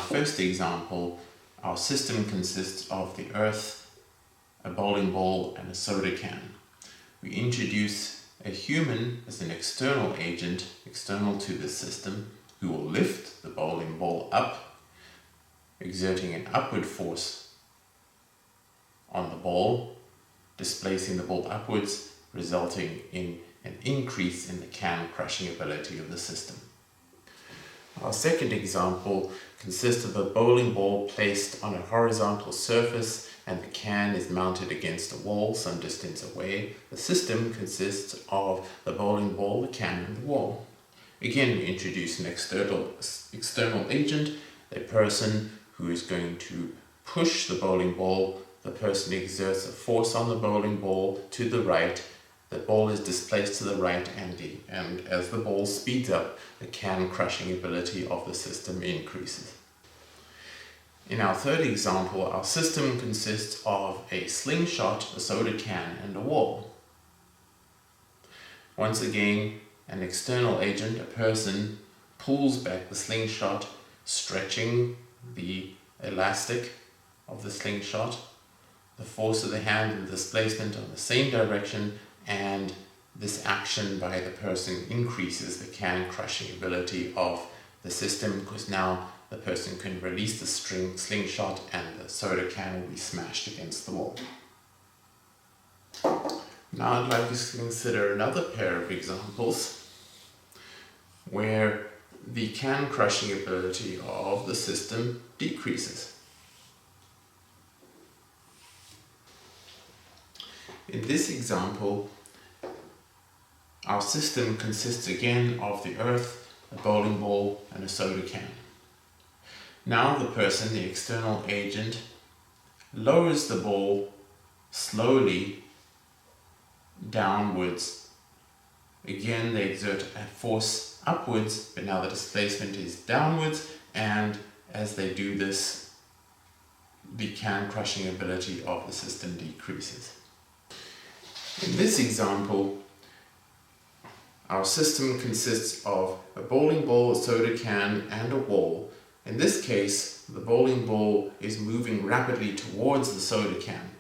first example, our system consists of the Earth, a bowling ball, and a soda can. We introduce a human as an external agent, external to this system, who will lift the bowling ball up, exerting an upward force on the ball, displacing the ball upwards, resulting in an increase in the can crushing ability of the system. Our second example consists of a bowling ball placed on a horizontal surface and the can is mounted against a wall some distance away. The system consists of the bowling ball, the can, and the wall. Again, we introduce an external agent, a person who is going to push the bowling ball. The person exerts a force on the bowling ball to the right. The ball is displaced to the right, and as the ball speeds up, the can crushing ability of the system increases. In our third example, our system consists of a slingshot, a soda can, and a wall. Once again, an external agent, a person, pulls back the slingshot, stretching the elastic of the slingshot. The force of the hand and the displacement are in the same direction, and this action by the person increases the can crushing ability of the system, because now the person can release the slingshot and the soda can will be smashed against the wall. Now I'd like to consider another pair of examples where the can crushing ability of the system decreases. In this example, our system consists again of the Earth, a bowling ball, and a soda can. Now the person, the external agent, lowers the ball slowly downwards. Again, they exert a force upwards, but now the displacement is downwards, and as they do this, the can crushing ability of the system decreases. In this example, our system consists of a bowling ball, a soda can, and a wall. In this case, the bowling ball is moving rapidly towards the soda can.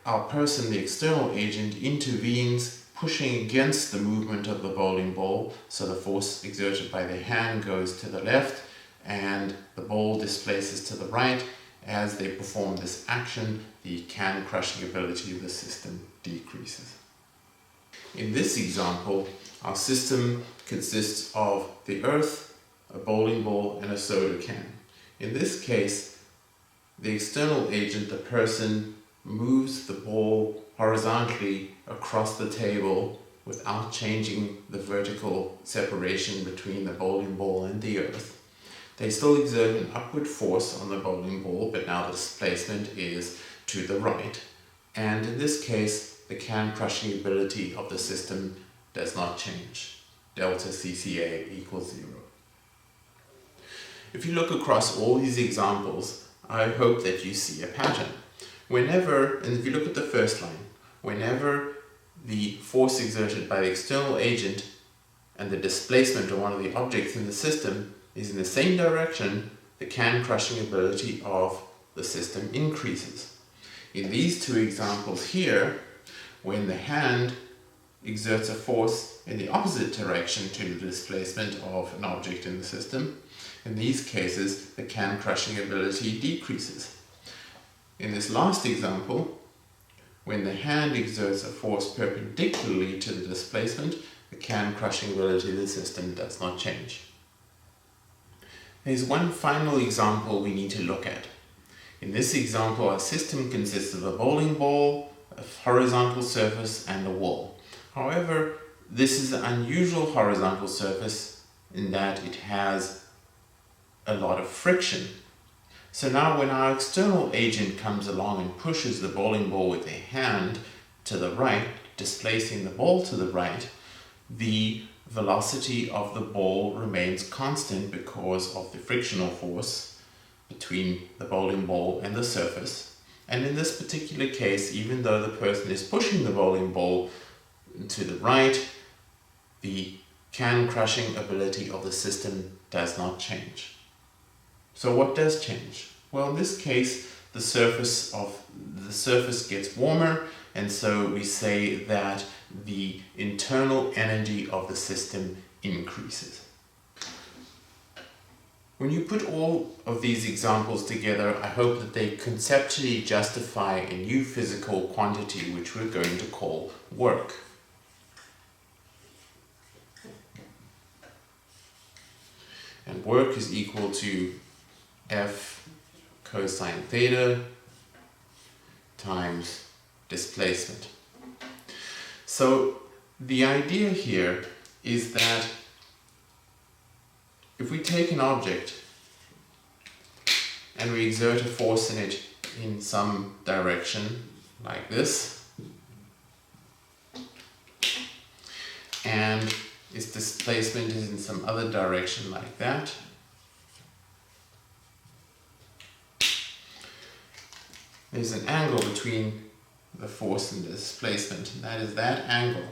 Our person, the external agent, intervenes, pushing against the movement of the bowling ball, so the force exerted by the hand goes to the left and the ball displaces to the right. As they perform this action, the can crushing ability of the system decreases. In this example, our system consists of the Earth, a bowling ball, and a soda can. In this case, the external agent, the person, moves the ball horizontally across the table without changing the vertical separation between the bowling ball and the Earth. They still exert an upward force on the bowling ball, but now the displacement is to the right. And in this case, the can crushing ability of the system does not change. Delta CCA equals 0. If you look across all these examples, I hope that you see a pattern. Whenever, and if you look at the first line, whenever the force exerted by the external agent and the displacement of one of the objects in the system is in the same direction, the can crushing ability of the system increases. In these two examples here, when the hand exerts a force in the opposite direction to the displacement of an object in the system, in these cases the can crushing ability decreases. In this last example, when the hand exerts a force perpendicularly to the displacement, the can crushing ability of the system does not change. There's one final example we need to look at. In this example, our system consists of a bowling ball, a horizontal surface, and a wall. However, this is an unusual horizontal surface in that it has a lot of friction. So now when our external agent comes along and pushes the bowling ball with a hand to the right, displacing the ball to the right, the velocity of the ball remains constant because of the frictional force between the bowling ball and the surface. And in this particular case, even though the person is pushing the bowling ball to the right, the can crushing ability of the system does not change. So what does change? Well, in this case, the surface gets warmer, and so we say that the internal energy of the system increases. When you put all of these examples together, I hope that they conceptually justify a new physical quantity which we're going to call work. And work is equal to F cosine theta times displacement. So the idea here is that if we take an object and we exert a force in it in some direction, like this, and its displacement is in some other direction like that, there's an angle between the force and the displacement, and that is that angle.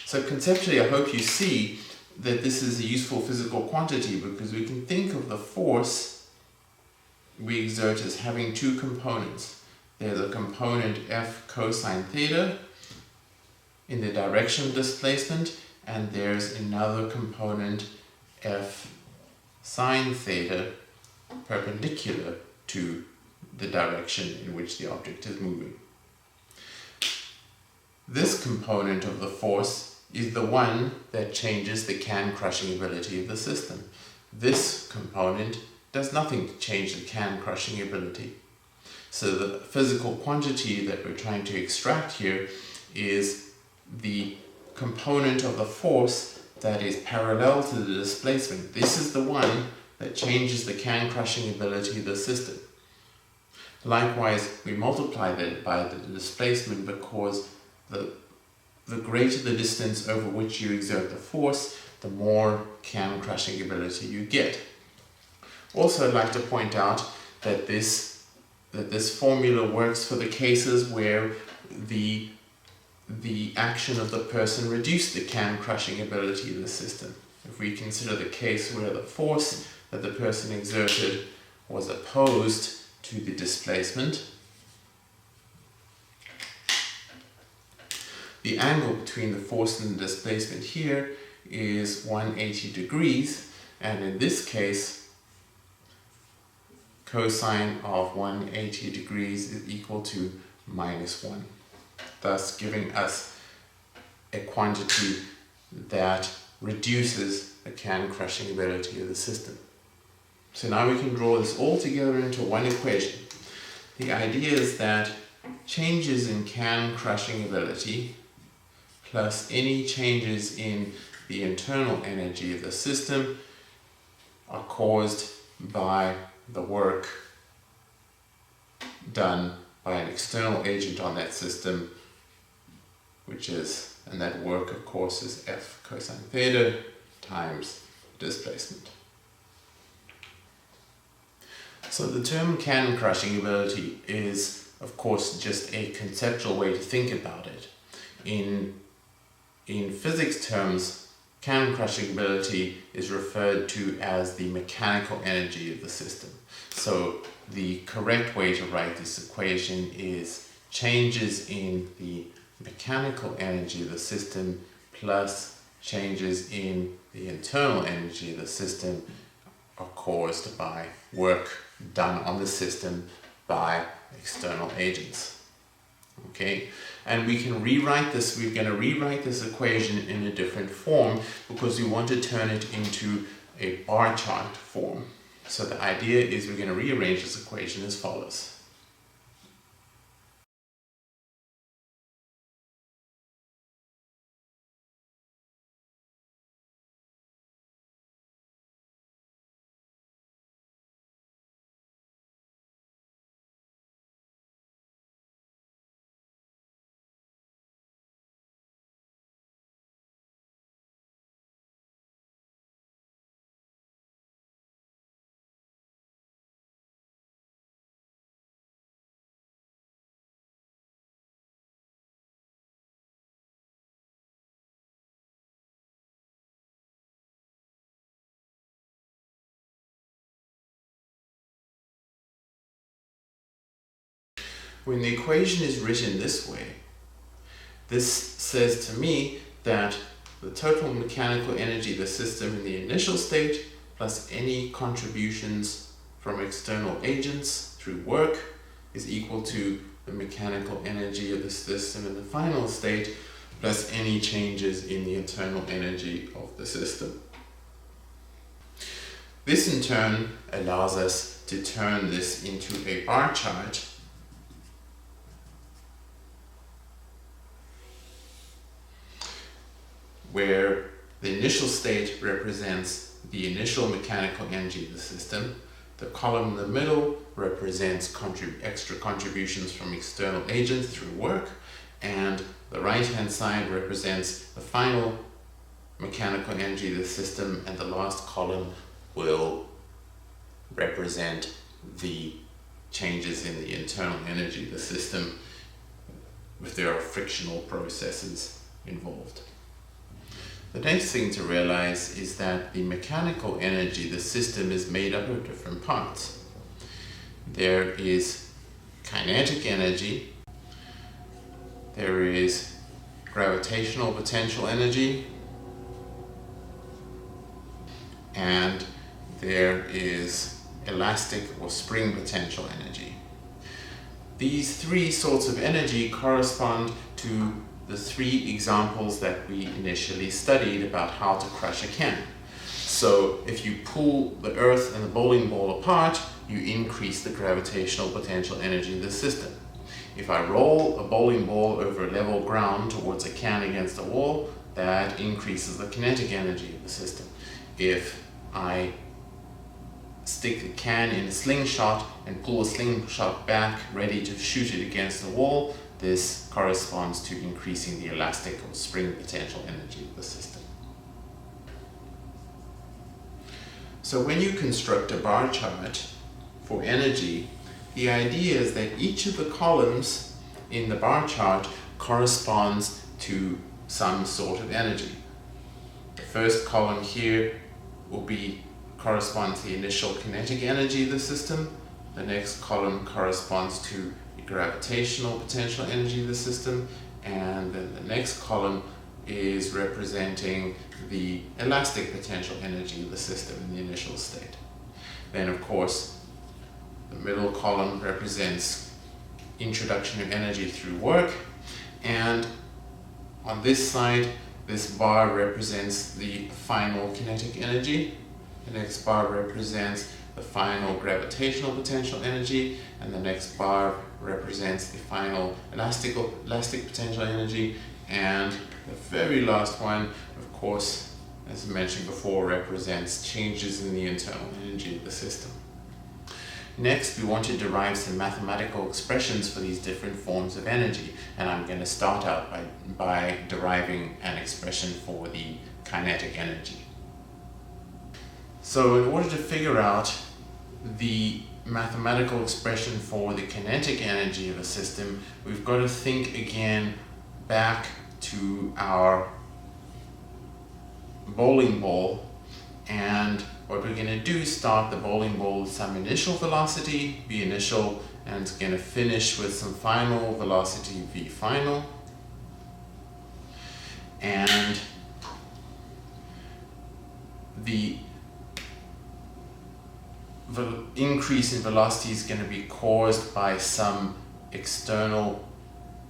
So conceptually, I hope you see that this is a useful physical quantity, because we can think of the force we exert as having two components. There's a component F cosine theta in the direction of displacement, and there's another component F sine theta perpendicular to the direction in which the object is moving. This component of the force is the one that changes the can-crushing ability of the system. This component does nothing to change the can-crushing ability. So the physical quantity that we're trying to extract here is the component of the force that is parallel to the displacement. This is the one that changes the can-crushing ability of the system. Likewise, we multiply that by the displacement, because the greater the distance over which you exert the force, the more can-crushing ability you get. Also, I'd like to point out that this formula works for the cases where the action of the person reduced the can-crushing ability of the system. If we consider the case where the force that the person exerted was opposed to the displacement, the angle between the force and the displacement here is 180 degrees, and in this case, cosine of 180 degrees is equal to -1, thus giving us a quantity that reduces the can-crushing ability of the system. So now we can draw this all together into one equation. The idea is that changes in can-crushing ability plus any changes in the internal energy of the system are caused by the work done by an external agent on that system, and that work, of course, is F cosine theta times displacement. So the term can-crushing ability is, of course, just a conceptual way to think about it. In physics terms, can-crushing ability is referred to as the mechanical energy of the system. So the correct way to write this equation is changes in the mechanical energy of the system plus changes in the internal energy of the system are caused by work done on the system by external agents. Okay, and we can rewrite this, we're going to rewrite this equation in a different form because we want to turn it into a bar chart form. So the idea is we're going to rearrange this equation as follows. When the equation is written this way, this says to me that the total mechanical energy of the system in the initial state plus any contributions from external agents through work is equal to the mechanical energy of the system in the final state plus any changes in the internal energy of the system. This in turn allows us to turn this into a bar chart where the initial state represents the initial mechanical energy of the system, the column in the middle represents extra contributions from external agents through work, and the right-hand side represents the final mechanical energy of the system, and the last column will represent the changes in the internal energy of the system if there are frictional processes involved. The next thing to realize is that the mechanical energy of the system is made up of different parts. There is kinetic energy, there is gravitational potential energy, and there is elastic or spring potential energy. These three sorts of energy correspond to the three examples that we initially studied about how to crush a can. So if you pull the earth and the bowling ball apart, you increase the gravitational potential energy of the system. If I roll a bowling ball over level ground towards a can against a wall, that increases the kinetic energy of the system. If I stick a can in a slingshot and pull a slingshot back ready to shoot it against the wall, this corresponds to increasing the elastic or spring potential energy of the system. So when you construct a bar chart for energy, the idea is that each of the columns in the bar chart corresponds to some sort of energy. The first column here will correspond to the initial kinetic energy of the system. The next column corresponds to the gravitational potential energy of the system, and then the next column is representing the elastic potential energy of the system in the initial state. Then of course the middle column represents introduction of energy through work, and on this side this bar represents the final kinetic energy, the next bar represents the final gravitational potential energy, and the next bar represents the final elastic potential energy, and the very last one, of course, as I mentioned before, represents changes in the internal energy of the system. Next, we want to derive some mathematical expressions for these different forms of energy, and I'm going to start out by deriving an expression for the kinetic energy. So in order to figure out the mathematical expression for the kinetic energy of a system, we've got to think again back to our bowling ball, and what we're going to do is start the bowling ball with some initial velocity, v initial, and it's going to finish with some final velocity, v final. And the increase in velocity is going to be caused by some external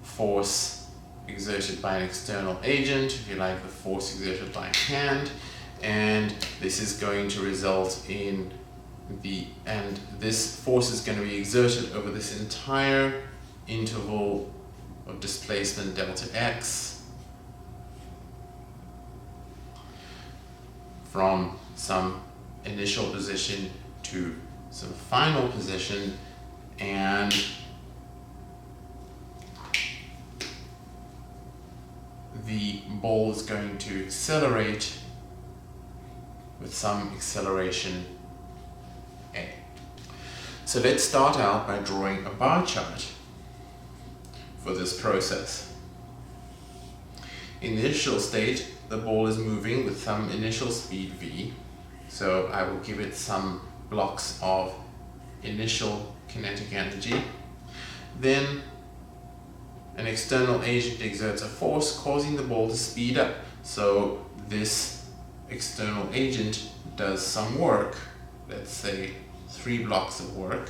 force exerted by an external agent, if you like, the force exerted by hand, and this is going to result in this force is going to be exerted over this entire interval of displacement delta x from some initial position to some final position, and the ball is going to accelerate with some acceleration a. So let's start out by drawing a bar chart for this process. In the initial state, the ball is moving with some initial speed v, so I will give it some blocks of initial kinetic energy. then an external agent exerts a force causing the ball to speed up. So this external agent does some work, let's say 3 blocks of work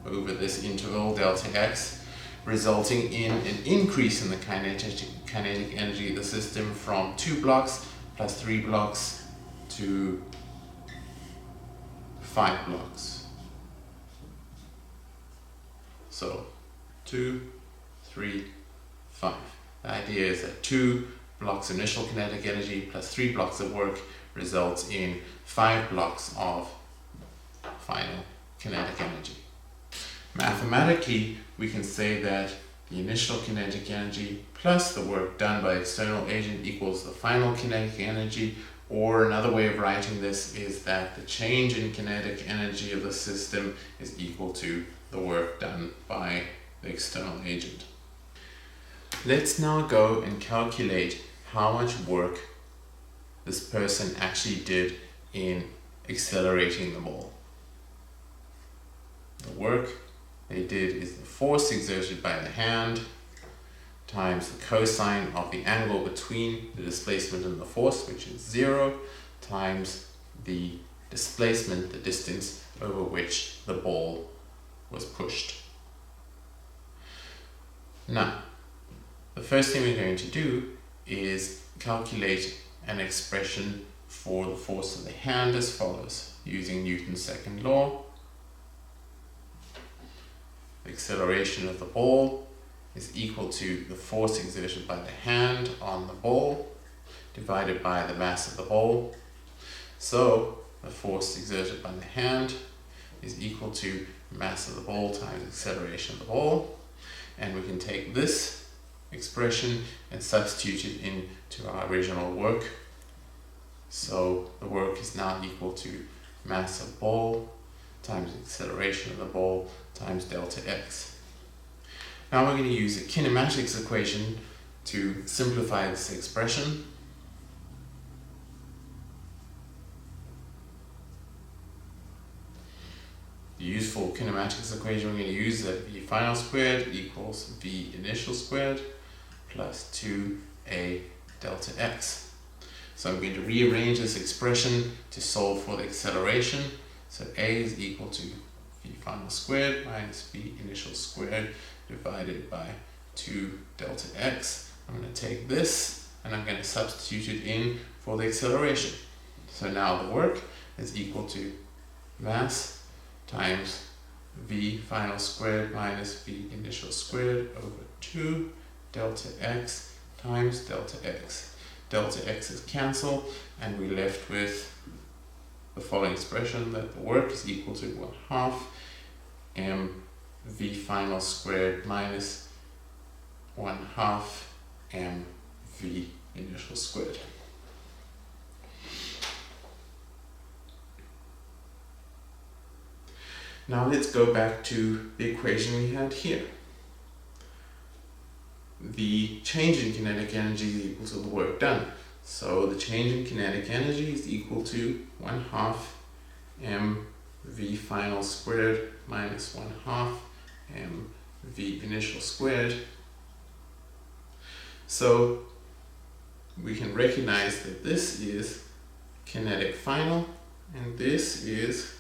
over this interval delta x, resulting in an increase in the kinetic energy of the system from 2 blocks plus 3 blocks to 5 blocks. So 2, 3, 5. The idea is that 2 blocks initial kinetic energy plus 3 blocks of work results in 5 blocks of final kinetic energy. Mathematically, we can say that the initial kinetic energy plus the work done by external agent equals the final kinetic energy, or another way of writing this is that the change in kinetic energy of the system is equal to the work done by the external agent. Let's now go and calculate how much work this person actually did in accelerating the ball. The work they did is the force exerted by the hand times the cosine of the angle between the displacement and the force, which is 0, times the displacement, the distance over which the ball was pushed. Now, the first thing we're going to do is calculate an expression for the force of the hand as follows, using Newton's second law. The acceleration of the ball is equal to the force exerted by the hand on the ball divided by the mass of the ball. So the force exerted by the hand is equal to mass of the ball times acceleration of the ball, and we can take this expression and substitute it into our original work. So the work is now equal to mass of ball times acceleration of the ball times delta x. Now we're going to use a kinematics equation to simplify this expression. The useful kinematics equation we're going to use is that v final squared equals v initial squared plus 2a delta x. So I'm going to rearrange this expression to solve for the acceleration. So a is equal to v final squared minus v initial squared divided by 2 delta x. I'm going to take this and I'm going to substitute it in for the acceleration. So now the work is equal to mass times v final squared minus v initial squared over 2 delta x times delta x. Delta x's cancel and we're left with the following expression, that the work is equal to 1/2 m v final squared minus 1/2 m v initial squared. Now let's go back to the equation we had here. The change in kinetic energy is equal to the work done. So the change in kinetic energy is equal to 1/2 m v final squared minus 1/2 m v initial squared. So we can recognize that this is kinetic final and this is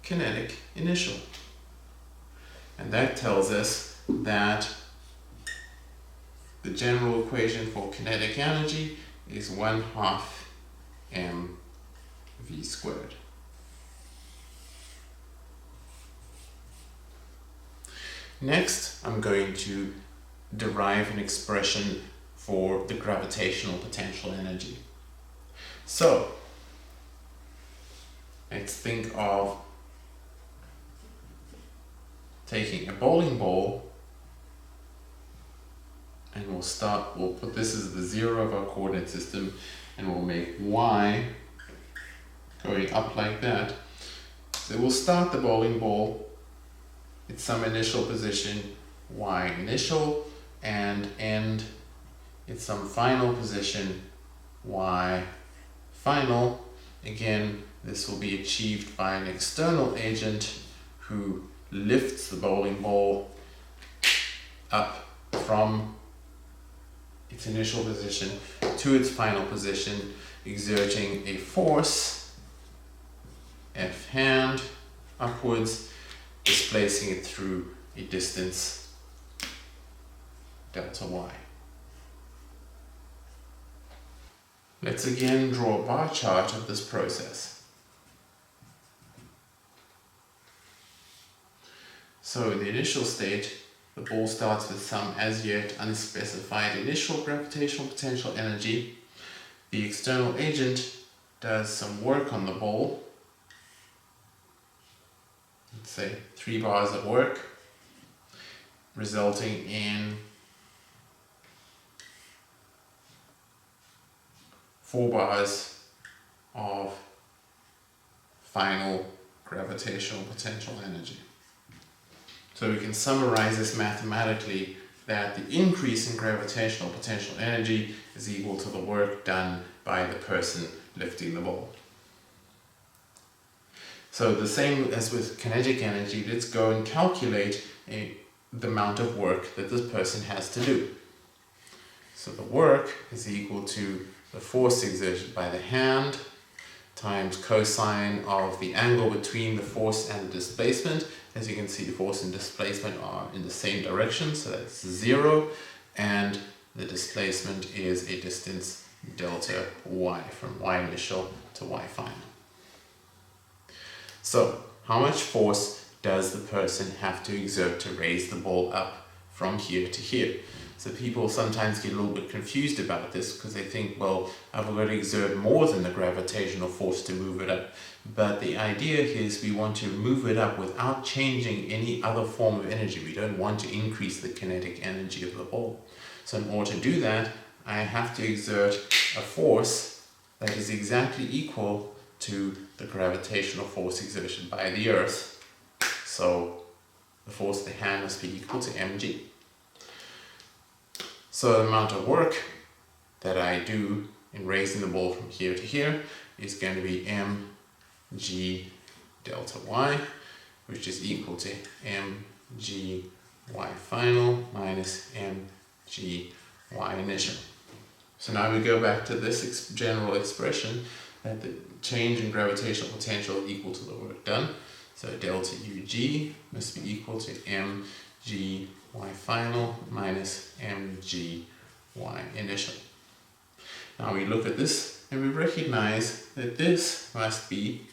kinetic initial. And that tells us that the general equation for kinetic energy is 1/2 m v squared. Next, I'm going to derive an expression for the gravitational potential energy. So, let's think of taking a bowling ball, and we'll put this as the 0 of our coordinate system, and we'll make y going up like that. So we'll start the bowling ball at some initial position, y initial, and end at some final position, y final. Again, this will be achieved by an external agent who lifts the bowling ball up from its initial position to its final position, exerting a force, F hand, upwards, displacing it through a distance, delta y. Let's again draw a bar chart of this process. So in the initial state, the ball starts with some as yet unspecified initial gravitational potential energy. The external agent does some work on the ball, let's say 3 bars of work, resulting in 4 bars of final gravitational potential energy. So we can summarize this mathematically that the increase in gravitational potential energy is equal to the work done by the person lifting the ball. So the same as with kinetic energy, let's go and calculate the amount of work that this person has to do. So the work is equal to the force exerted by the hand times cosine of the angle between the force and the displacement. As you can see, the force and displacement are in the same direction, so that's 0, and the displacement is a distance delta y, from y initial to y final. So, how much force does the person have to exert to raise the ball up from here to here? So people sometimes get a little bit confused about this because they think, well, I've got to exert more than the gravitational force to move it up. But the idea is we want to move it up without changing any other form of energy. We don't want to increase the kinetic energy of the ball. So in order to do that, I have to exert a force that is exactly equal to the gravitational force exerted by the Earth. So the force of the hand must be equal to mg. So the amount of work that I do in raising the ball from here to here is going to be mg delta y, which is equal to mg y final minus mg y initial. So now we go back to this general expression that the change in gravitational potential is equal to the work done. So delta ug must be equal to mg y final minus mg y initial. Now we look at this and we recognize that this must be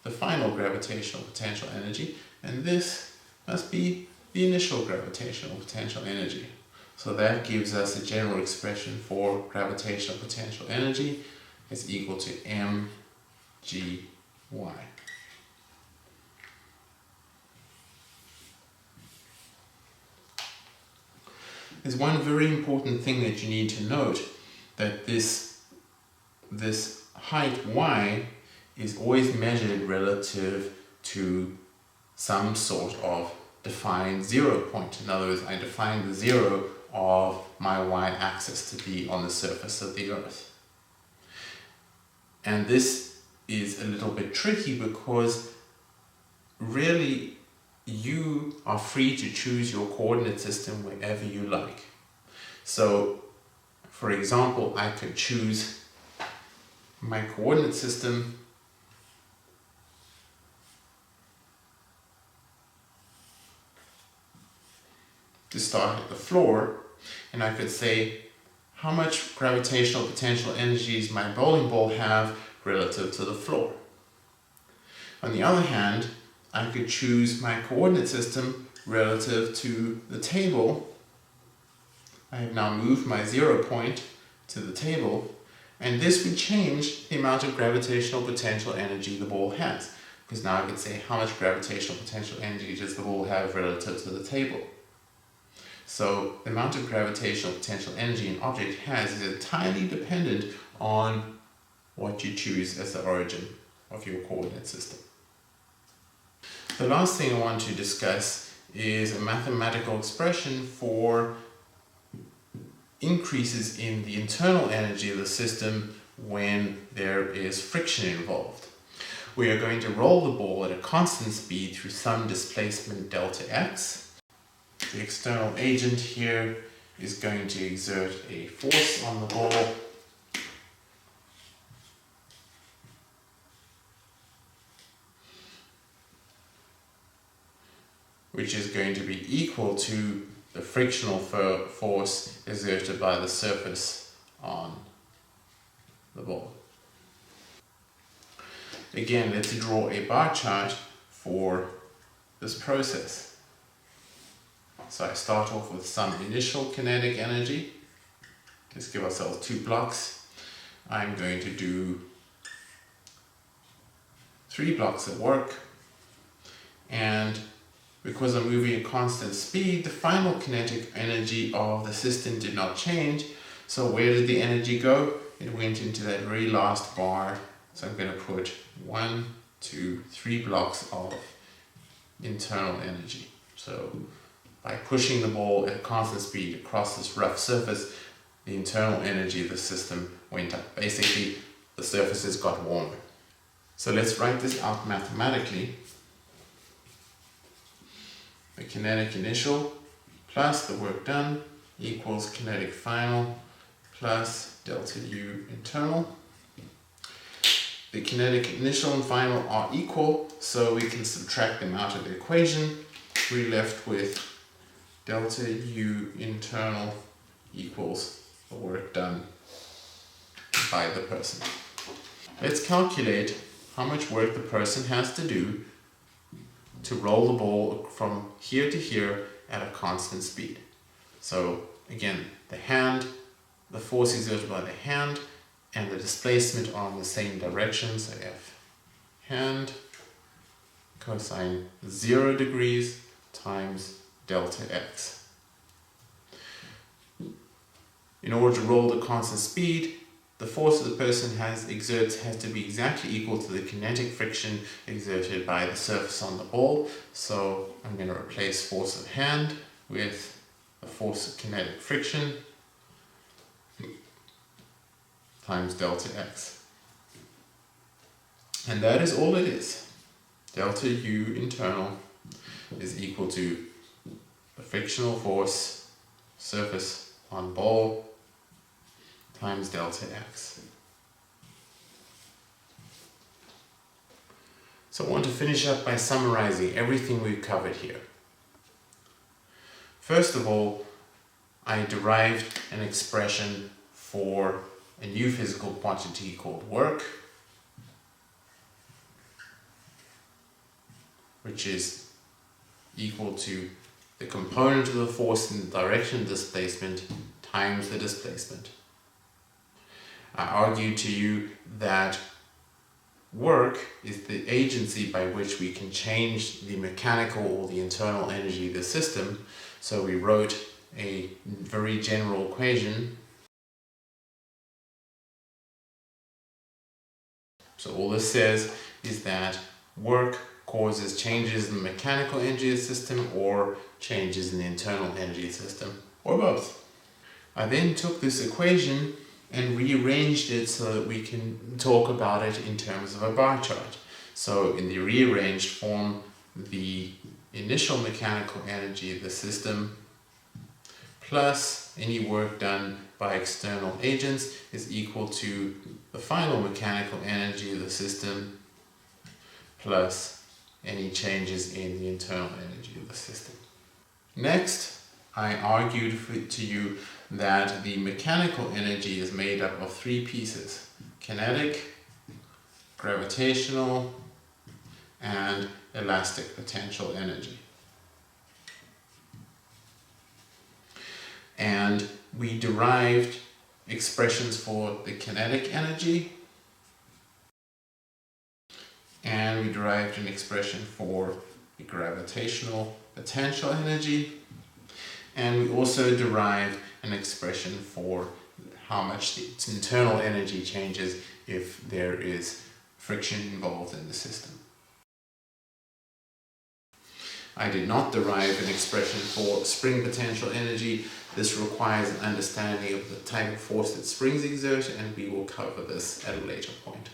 the final gravitational potential energy and this must be the initial gravitational potential energy. So that gives us a general expression for gravitational potential energy is equal to mg y. There's one very important thing that you need to note, that this height y is always measured relative to some sort of defined 0 point. In other words, I define the 0 of my y-axis to be on the surface of the Earth. And this is a little bit tricky because really you are free to choose your coordinate system wherever you like. So, for example, I could choose my coordinate system to start at the floor, and I could say how much gravitational potential energy does my bowling ball have relative to the floor. On the other hand, I could choose my coordinate system relative to the table. I have now moved my 0 point to the table, and this would change the amount of gravitational potential energy the ball has, because now I could say how much gravitational potential energy does the ball have relative to the table. So the amount of gravitational potential energy an object has is entirely dependent on what you choose as the origin of your coordinate system. The last thing I want to discuss is a mathematical expression for increases in the internal energy of the system when there is friction involved. We are going to roll the ball at a constant speed through some displacement delta x. the external agent here is going to exert a force on the ball which is going to be equal to the frictional force exerted by the surface on the ball. Again, let's draw a bar chart for this process. So I start off with some initial kinetic energy. Let's give ourselves 2 blocks. I'm going to do 3 blocks of work, and because I'm moving at constant speed, the final kinetic energy of the system did not change. So where did the energy go? It went into that very last bar. So I'm going to put 1, 2, 3 blocks of internal energy. So by pushing the ball at constant speed across this rough surface, the internal energy of the system went up. Basically, the surfaces got warmer. So let's write this out mathematically. The kinetic initial plus the work done equals kinetic final plus delta U internal. The kinetic initial and final are equal, so we can subtract them out of the equation. We're left with delta U internal equals the work done by the person. Let's calculate how much work the person has to do to roll the ball from here to here at a constant speed. So again, the hand, the force exerted by the hand and the displacement are in the same direction. So F hand cosine 0 degrees times delta x. In order to roll at a constant speed, the force that the person exerts has to be exactly equal to the kinetic friction exerted by the surface on the ball. So I'm going to replace force of hand with the force of kinetic friction times delta x. And that is all it is. Delta U internal is equal to the frictional force surface on ball times delta x. So I want to finish up by summarizing everything we've covered here. First of all, I derived an expression for a new physical quantity called work, which is equal to the component of the force in the direction of displacement times the displacement. I argued to you that work is the agency by which we can change the mechanical or the internal energy of the system. So we wrote a very general equation. So all this says is that work causes changes in the mechanical energy of the system or changes in the internal energy system, or both. I then took this equation and rearranged it so that we can talk about it in terms of a bar chart. So in the rearranged form, the initial mechanical energy of the system plus any work done by external agents is equal to the final mechanical energy of the system plus any changes in the internal energy of the system. Next, I argued to you that the mechanical energy is made up of 3 pieces: kinetic, gravitational, and elastic potential energy. And we derived expressions for the kinetic energy, and we derived an expression for the gravitational potential energy, and we also derived an expression for how much the internal energy changes if there is friction involved in the system. I did not derive an expression for spring potential energy. This requires an understanding of the type of force that springs exert, and we will cover this at a later point.